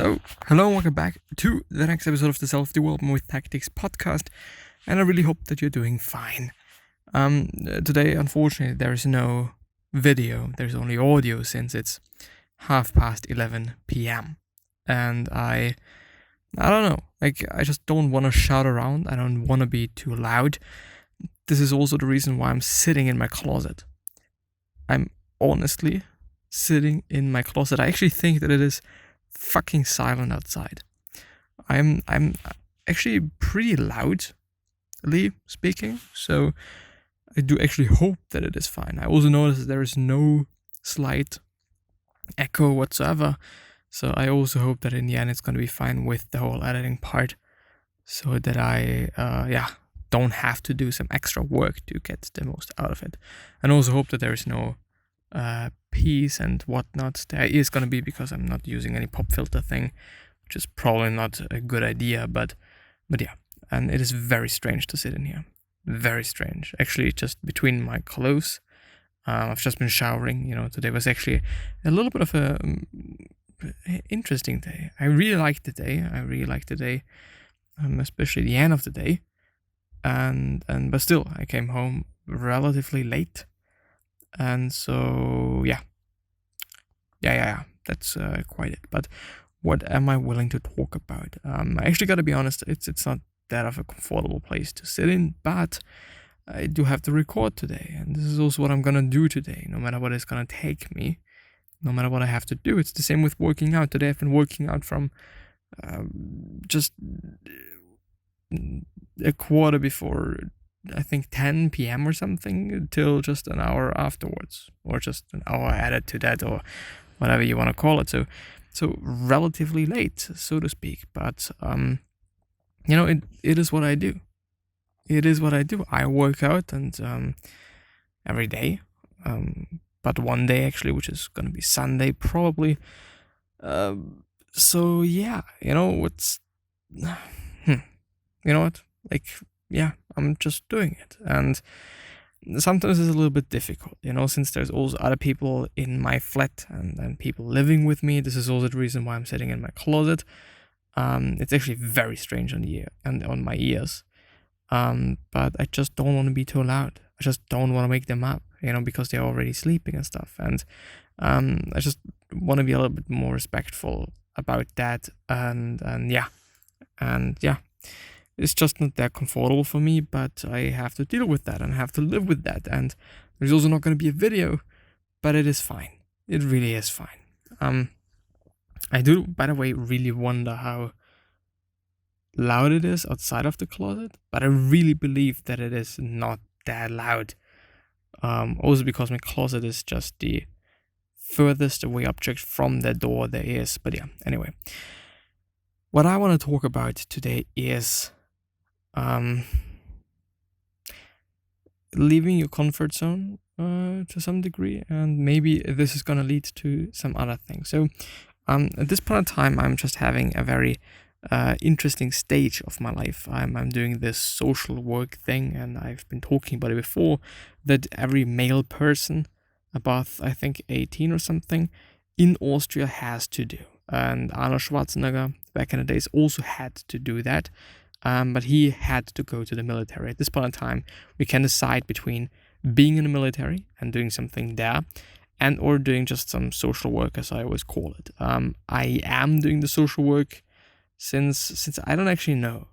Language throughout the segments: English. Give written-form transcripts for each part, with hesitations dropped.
So, hello and welcome back to the next episode of the Self-Development with Tactics podcast, and I really hope that you're doing fine. Today, unfortunately, there is no video, there's only audio since it's 11:30 p.m. And I don't know, I just don't want to shout around, I don't want to be too loud. This is also the reason why I'm sitting in my closet. I'm honestly sitting in my closet. I actually think that it is fucking silent outside. I'm actually pretty loudly speaking, so I do actually hope that it is fine. I also notice that there is no slight echo whatsoever, so I also hope that in the end it's going to be fine with the whole editing part, so that I don't have to do some extra work to get the most out of it. And also hope that there is no peace and whatnot. There is going to be, because I'm not using any pop filter thing, which is probably not a good idea, but yeah. And it is very strange to sit in here. Very strange. Actually, just between my clothes, I've just been showering. Today was actually a little bit of a interesting day. I really liked the day. Especially the end of the day. But still, I came home relatively late. And so, yeah, that's quite it. But what am I willing to talk about? I actually got to be honest, it's not that of a comfortable place to sit in, but I do have to record today. And this is also what I'm going to do today, no matter what it's going to take me, no matter what I have to do. It's the same with working out. Today I've been working out from just a quarter before, I think 10 p.m. or something, till just an hour afterwards, or just an hour added to that, or whatever you want to call it. So relatively late, so to speak. But it is what I do. It is what I do. I work out and every day, but one day actually, which is gonna be Sunday probably. So yeah, what's you know what? Yeah, I'm just doing it. And sometimes it's a little bit difficult, since there's also other people in my flat and people living with me. This is also the reason why I'm sitting in my closet. It's actually very strange on my ears. But I just don't want to be too loud. I just don't want to wake them up, because they're already sleeping and stuff. And I just want to be a little bit more respectful about that. And yeah. It's just not that comfortable for me, but I have to deal with that and have to live with that. And there's also not going to be a video, but it is fine. It really is fine. I do, by the way, really wonder how loud it is outside of the closet, but I really believe that it is not that loud. Also because my closet is just the furthest away object from the door there is. But yeah, anyway. What I want to talk about today is leaving your comfort zone to some degree, and maybe this is going to lead to some other things. So at this point in time, I'm just having a very interesting stage of my life. I'm doing this social work thing, and I've been talking about it before, that every male person above, I think, 18 or something in Austria has to do. And Arnold Schwarzenegger back in the days also had to do that. But he had to go to the military. At this point in time, we can decide between being in the military and doing something there, and or doing just some social work, as I always call it. I am doing the social work since I don't actually know.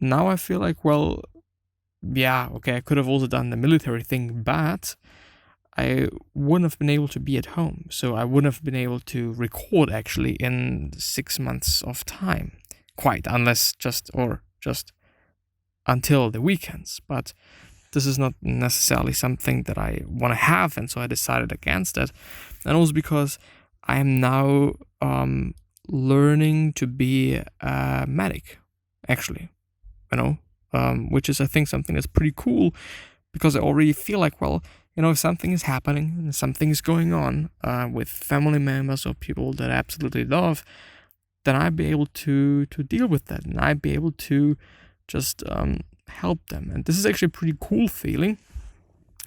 Now I feel like, well, yeah, okay, I could have also done the military thing, but I wouldn't have been able to be at home. So I wouldn't have been able to record actually in 6 months of time. Quite, unless just until the weekends. But this is not necessarily something that I want to have, and so I decided against it. And also because I am now learning to be a medic, actually, which is, I think, something that's pretty cool, because I already feel like, well, if something is happening and something is going on with family members or people that I absolutely love, then I'd be able to deal with that, and I'd be able to just help them. And this is actually a pretty cool feeling.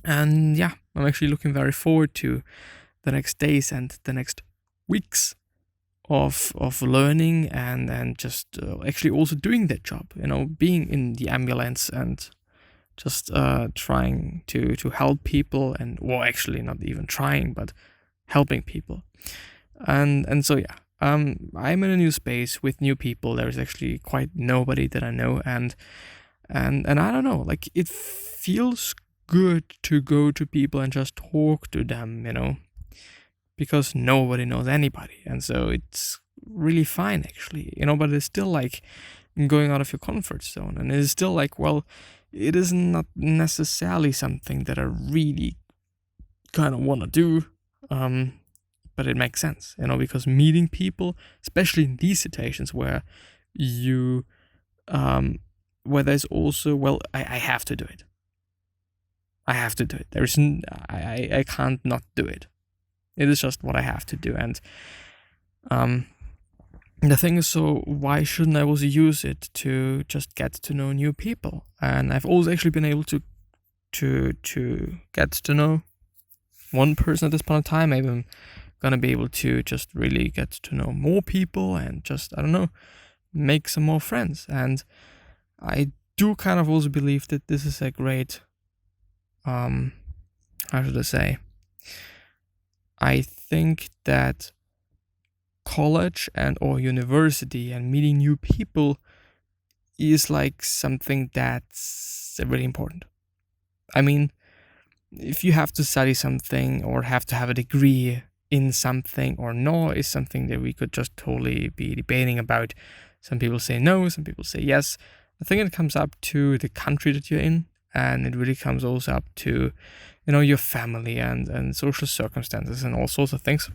And yeah, I'm actually looking very forward to the next days and the next weeks of learning and just actually also doing that job, being in the ambulance and just trying to help people, and well, actually not even trying but helping people. And so yeah, I'm in a new space with new people. There's actually quite nobody that I know, and I don't know, like, it feels good to go to people and just talk to them, because nobody knows anybody, and so it's really fine actually, but it's still like going out of your comfort zone, and it's still like, well, it is not necessarily something that I really kind of want to do, but it makes sense, because meeting people, especially in these situations where you where there's also, well, I have to do it. I have to do it. I can't not do it. It is just what I have to do. And the thing is, so why shouldn't I also use it to just get to know new people? And I've always actually been able to get to know one person at this point in time. Maybe I'm gonna be able to just really get to know more people and just, I don't know, make some more friends. And I do kind of also believe that this is a great, how should I say? I think that college and or university and meeting new people is like something that's really important. I mean, if you have to study something or have to have a degree in something or no, is something that we could just totally be debating about. Some people say no, some people say yes. I think it comes up to the country that you're in, and it really comes also up to, your family and social circumstances and all sorts of things.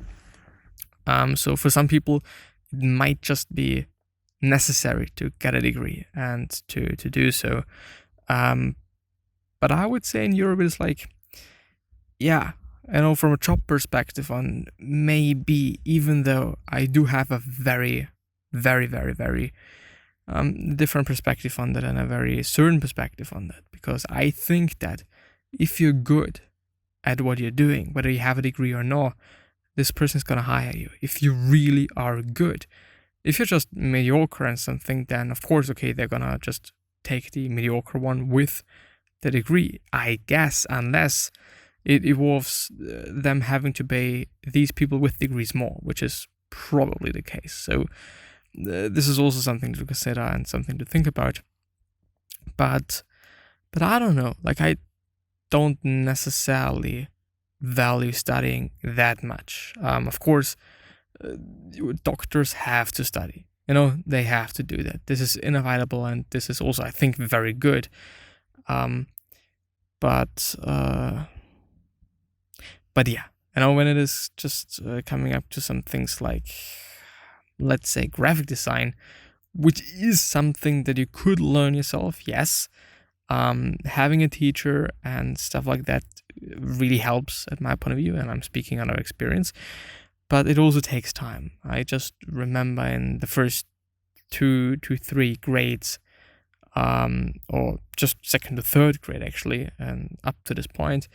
So for some people, it might just be necessary to get a degree and to do so. But I would say in Europe it's like, yeah, from a job perspective on, maybe, even though I do have a very, very, very, very different perspective on that, and a very certain perspective on that, because I think that if you're good at what you're doing, whether you have a degree or not, this person's gonna hire you if you really are good. If you're just mediocre and something, then of course, okay, they're gonna just take the mediocre one with the degree, I guess, unless it involves them having to pay these people with degrees more, which is probably the case. So this is also something to consider and something to think about. But I don't know, like, I don't necessarily value studying that much. Of course, doctors have to study. They have to do that. This is inevitable, and this is also, I think, very good. But yeah, when it is just coming up to some things like, let's say, graphic design, which is something that you could learn yourself, yes. Having a teacher and stuff like that really helps at my point of view, and I'm speaking out of experience, but it also takes time. I just remember in the first 2 to 3 grades, or just second to third grade actually, and up to this point,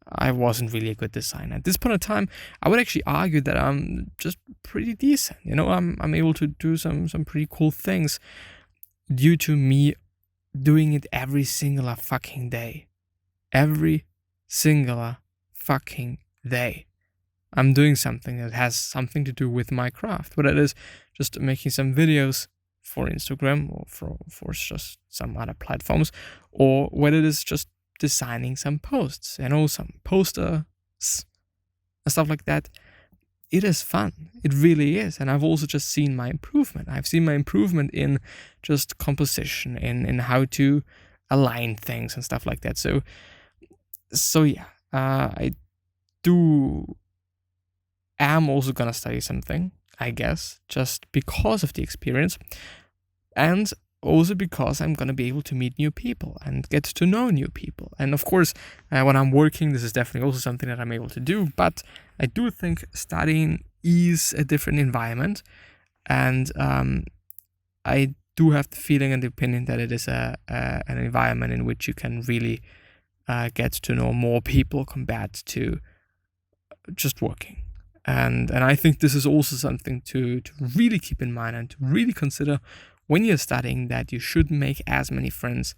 I wasn't really a good designer. At this point in time, I would actually argue that I'm just pretty decent. I'm able to do some pretty cool things due to me doing it every single fucking day. Every single fucking day, I'm doing something that has something to do with my craft. Whether it is just making some videos for Instagram or for just some other platforms, or whether it is just designing some posts, some posters and stuff like that. It is fun. It really is. And I've also just seen my improvement. I've seen my improvement in just composition, in how to align things and stuff like that. So yeah, I am also gonna study something, I guess, just because of the experience, and also because I'm gonna be able to meet new people and get to know new people. And of course, when I'm working, this is definitely also something that I'm able to do. But I do think studying is a different environment, and I do have the feeling and the opinion that it is an environment in which you can really get to know more people compared to just working. And I think this is also something to really keep in mind and to really consider when you're studying, that you should make as many friends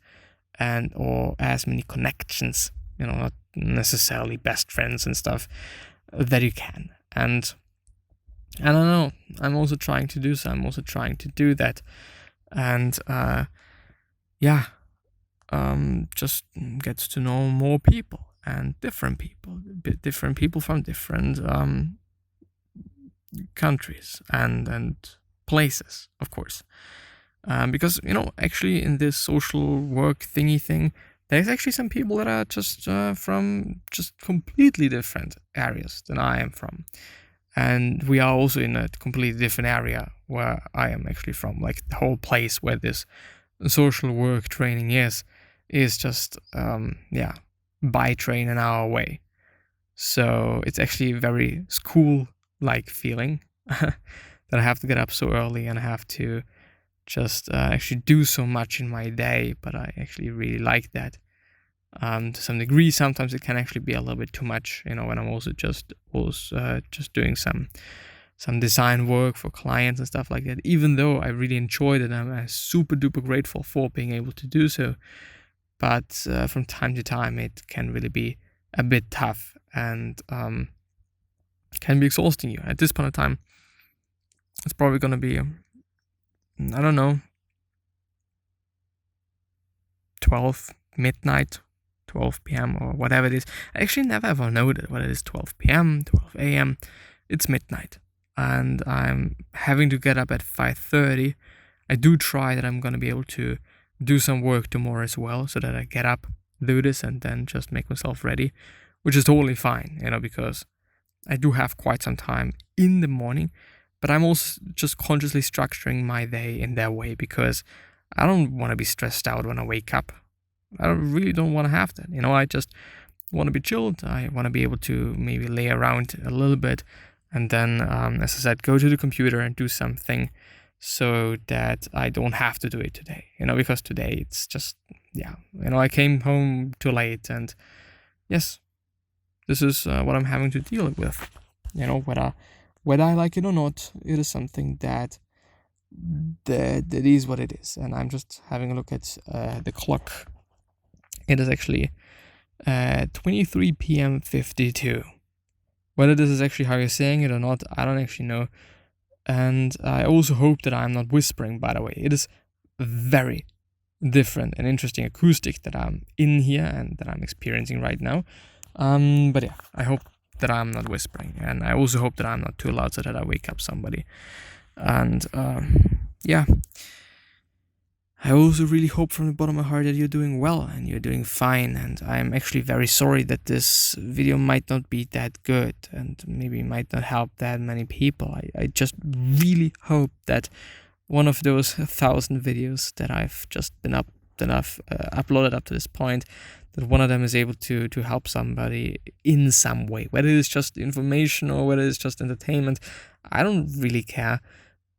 and or as many connections, not necessarily best friends and stuff, that you can. And I don't know, I'm also trying to do so. I'm also trying to do that. And just get to know more people and different people from different countries and places, of course. Because, actually in this social work thingy thing, there's actually some people that are just from just completely different areas than I am from. And we are also in a completely different area where I am actually from. Like the whole place where this social work training is just, by train an hour away. So it's actually a very school-like feeling that I have to get up so early and I have to just actually do so much in my day, but I actually really like that. To some degree, sometimes it can actually be a little bit too much, when I'm also just doing some design work for clients and stuff like that. Even though I really enjoyed it, I'm super duper grateful for being able to do so. But from time to time, it can really be a bit tough and can be exhausting you. At this point in time, it's probably going to be, 12 midnight, 12 p.m. or whatever it is. I actually never ever noted whether it is 12 p.m., 12 a.m. It's midnight. And I'm having to get up at 5:30. I do try that I'm going to be able to do some work tomorrow as well, so that I get up, do this, and then just make myself ready, which is totally fine, because I do have quite some time in the morning, but I'm also just consciously structuring my day in that way because I don't want to be stressed out when I wake up. I really don't want to have that. I just want to be chilled. I want to be able to maybe lay around a little bit and then, as I said, go to the computer and do something so that I don't have to do it today, because today it's just, I came home too late and yes, this is what I'm having to deal with. Whether I like it or not, it is something that is what it is. And I'm just having a look at the clock. It is actually 23 p.m. 52. Whether this is actually how you're saying it or not, I don't actually know. And I also hope that I'm not whispering, by the way. It is very different and interesting acoustic that I'm in here and that I'm experiencing right now. But yeah, I hope that I'm not whispering. And I also hope that I'm not too loud so that I wake up somebody. And I also really hope from the bottom of my heart that you're doing well and you're doing fine. And I'm actually very sorry that this video might not be that good and maybe might not help that many people. I just really hope that one of those 1,000 videos that I've just uploaded up to this point, that one of them is able to help somebody in some way, whether it's just information or whether it's just entertainment. I don't really care.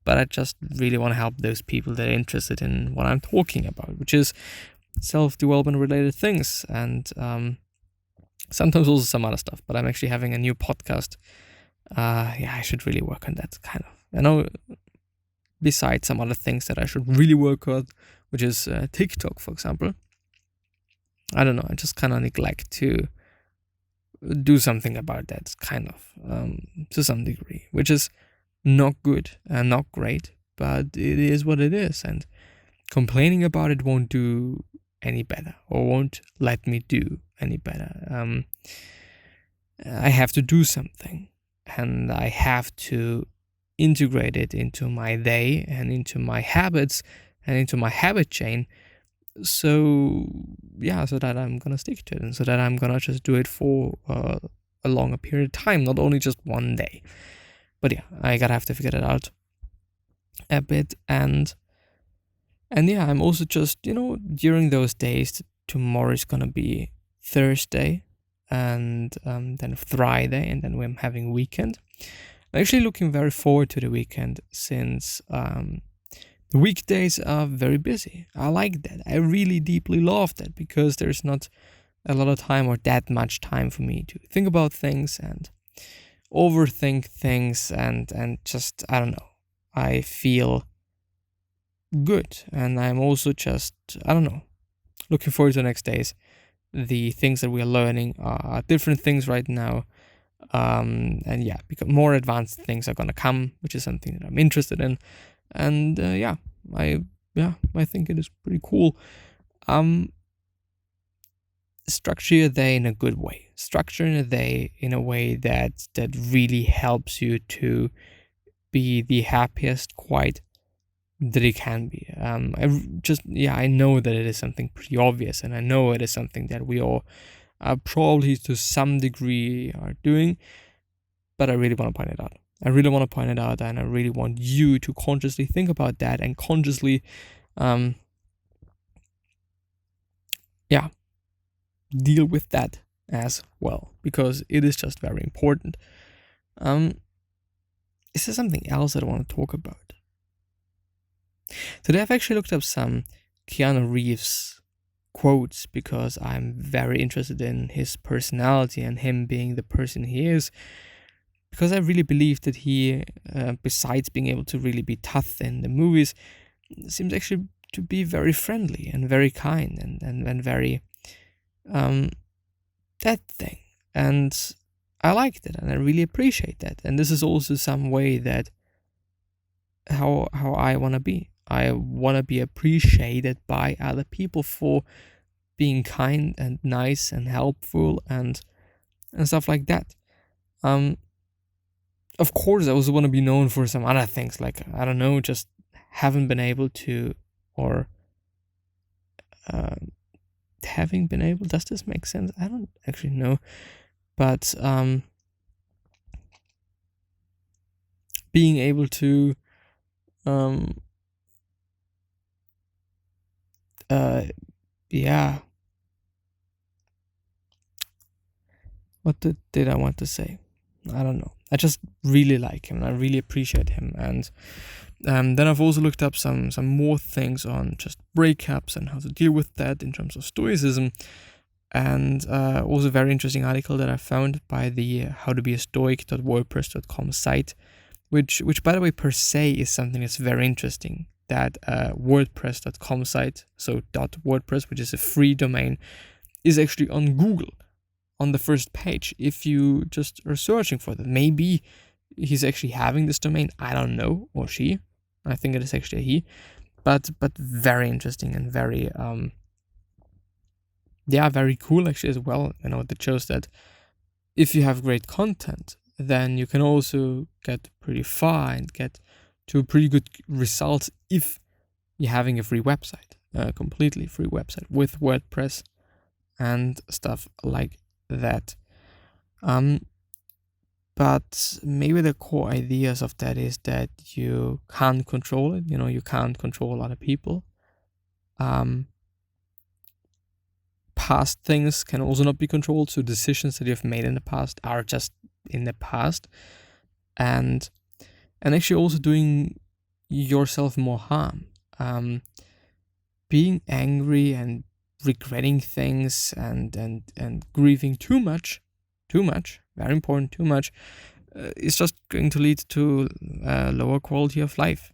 But I just really want to help those people that are interested in what I'm talking about, which is self-development related things and sometimes also some other stuff. But I'm actually having a new podcast. I should really work on that kind of. I know besides some other things that I should really work on, which is TikTok, for example. I don't know. I just kind of neglect to do something about that kind of to some degree, which is not good and not great, but it is what it is, and complaining about it won't do any better or won't let me do any better. I have to do something and I have to integrate it into my day and into my habits and into my habit chain, so that I'm gonna stick to it and so that I'm gonna just do it for a longer period of time, not only just one day. But yeah, I gotta have to figure that out a bit. And I'm also just, during those days, tomorrow is gonna be Thursday and then Friday, and then we're having weekend. I'm actually looking very forward to the weekend since the weekdays are very busy. I like that. I really deeply love that because there's not a lot of time or that much time for me to think about things and overthink things and just, I don't know, I feel good. And I'm also just, I don't know, looking forward to the next days. The things that we are learning are different things right now. And yeah, because more advanced things are gonna come, which is something that I'm interested in. And I think it is pretty cool. Structure your day in a good way. Structure your day in a way that really helps you to be the happiest quite that it can be. I know that it is something pretty obvious, and I know it is something that we all probably to some degree are doing, but I really want to point it out. I really want to point it out, and I really want you to consciously think about that and consciously, deal with that as well, because it is just very important. Is there something else that I want to talk about? Today I've actually looked up some Keanu Reeves quotes because I'm very interested in his personality and him being the person he is, because I really believe that he, besides being able to really be tough in the movies, seems actually to be very friendly and very kind and very that thing. And I liked it, and I really appreciate that. And this is also some way that how I want to be. I want to be appreciated by other people for being kind and nice and helpful and stuff like that. Of course, I also want to be known for some other things, like, I don't know, just haven't been able to, or having been able, does this make sense? I don't actually know, but being able to what did I want to say? I don't know. I just really like him and I really appreciate him. And then I've also looked up some more things on just breakups and how to deal with that in terms of Stoicism. And also a very interesting article that I found by the howtobeastoic.wordpress.com site, which by the way per se is something that's very interesting. That WordPress.com site, so .wordpress, which is a free domain, is actually on Google on the first page if you just are searching for that. Maybe he's actually having this domain, I don't know, or she. I think it is actually a he. But very interesting and very very cool actually as well. You know, that shows that if you have great content, then you can also get pretty far and get to pretty good results if you're having a free website, a completely free website with WordPress and stuff like that. But maybe the core ideas of that is that you can't control it. You know, you can't control other people. Past things can also not be controlled, so decisions that you've made in the past are just in the past, and actually also doing yourself more harm. Being angry and regretting things and grieving too much, very important, too much, is just going to lead to a lower quality of life.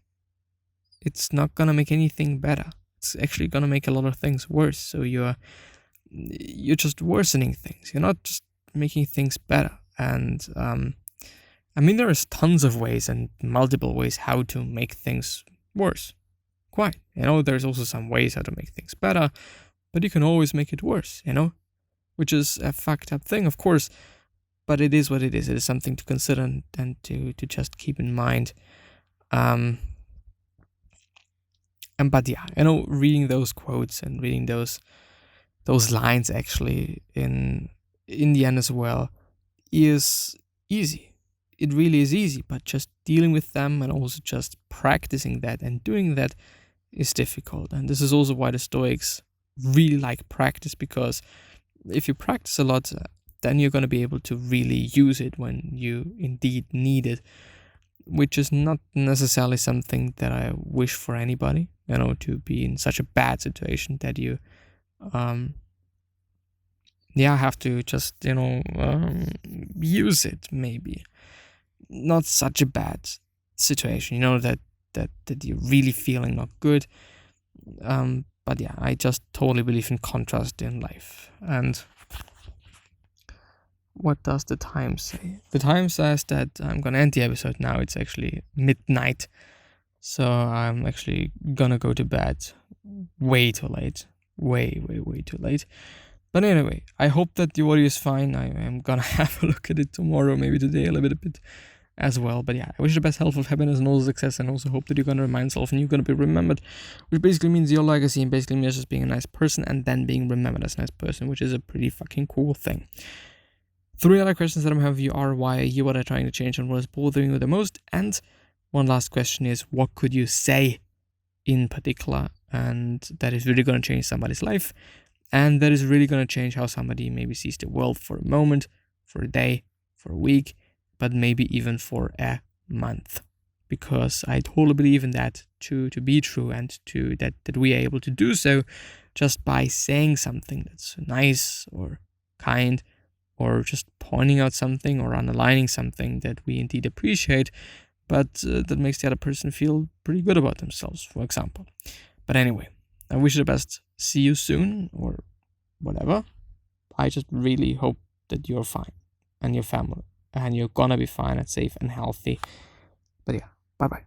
It's not gonna make anything better. It's actually gonna make a lot of things worse. So you're just worsening things. You're not just making things better. And I mean, there is tons of ways and multiple ways how to make things worse. Quite. You know, there's also some ways how to make things better, but you can always make it worse, you know, which is a fucked up thing, of course, but it is what it is. It is something to consider and to just keep in mind. But yeah, you know, reading those quotes and reading those lines actually in the end as well is easy. It really is easy, but just dealing with them and also just practicing that and doing that is difficult. And this is also why the Stoics really like practice, because if you practice a lot, then you're going to be able to really use it when you indeed need it, which is not necessarily something that I wish for anybody, you know, to be in such a bad situation that you I have to just, use it maybe. Not such a bad situation, that you're really feeling not good. But yeah, I just totally believe in contrast in life. And what does the time say? The time says that I'm gonna end the episode now. It's actually midnight. So I'm actually gonna go to bed way too late. Way too late. But anyway, I hope that the audio is fine. I am gonna have a look at it tomorrow, maybe today a little bit as well. But yeah, I wish you the best health, of happiness, and also success, and also hope that you're gonna remind yourself and you're gonna be remembered, which basically means your legacy and basically means just being a nice person and then being remembered as a nice person, which is a pretty fucking cool thing. 3 other questions that I have for you are: why are you, what are you trying to change, and what is bothering you the most? And one last question is: what could you say in particular and that is really going to change somebody's life, and that is really going to change how somebody maybe sees the world for a moment, for a day, for a week, but maybe even for a month? Because I totally believe in that to be true, and to that we are able to do so just by saying something that's nice or kind, or just pointing out something or underlining something that we indeed appreciate, but that makes the other person feel pretty good about themselves, for example. But anyway, I wish you the best. See you soon, or whatever. I just really hope that you're fine, and your family, and you're gonna be fine and safe and healthy. But yeah, bye-bye.